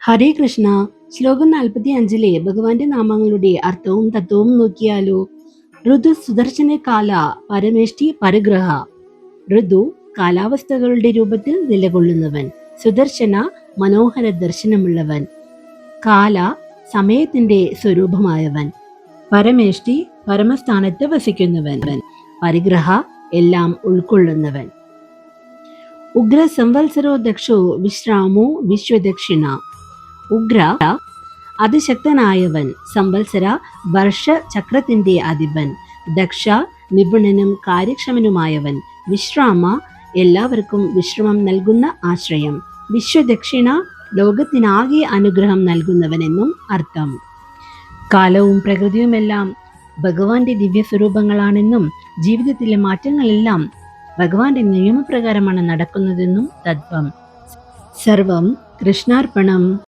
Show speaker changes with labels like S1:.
S1: ഹരേ കൃഷ്ണ. ശ്ലോകം 45 ഭഗവാന്റെ നാമങ്ങളുടെ അർത്ഥവും തത്വവും നോക്കിയാലോ. ഋതു സുദർശന കാല പരമേഷ്ടി പരഗ്രഹ. ഋതു കാലാവസ്ഥകളുടെ രൂപത്തിൽ നിലകൊള്ളുന്നവൻ. സുദർശന മനോഹര ദർശനമുള്ളവൻ. കാല സമയത്തിന്റെ സ്വരൂപമായവൻ. പരമേഷ്ടി പരമസ്ഥാനത്ത് വസിക്കുന്നവൻ. പരിഗ്രഹ എല്ലാം ഉൾക്കൊള്ളുന്നവൻ. ഉഗ്ര സംവത്സരോ ദക്ഷോ വിശ്രാമോ വിശ്വദക്ഷിണ. ഉഗ്ര അതിശക്തനായവൻ. സംവത്സര വർഷ ചക്രത്തിന്റെ അധിപൻ. ദക്ഷ നിപുണനും കാര്യക്ഷമനുമായവൻ. വിശ്രാമ എല്ലാവർക്കും വിശ്രമം നൽകുന്ന ആശ്രയം. വിശ്വദക്ഷിണ ലോകത്തിനാകെ അനുഗ്രഹം നൽകുന്നവനെന്നും അർത്ഥം. കാലവും പ്രകൃതിയുമെല്ലാം ഭഗവാന്റെ ദിവ്യസ്വരൂപങ്ങളാണെന്നും ജീവിതത്തിലെ മാറ്റങ്ങളെല്ലാം ഭഗവാന്റെ നിയമപ്രകാരമാണ് നടക്കുന്നതെന്നും തത്വം. സർവം കൃഷ്ണാർപ്പണം.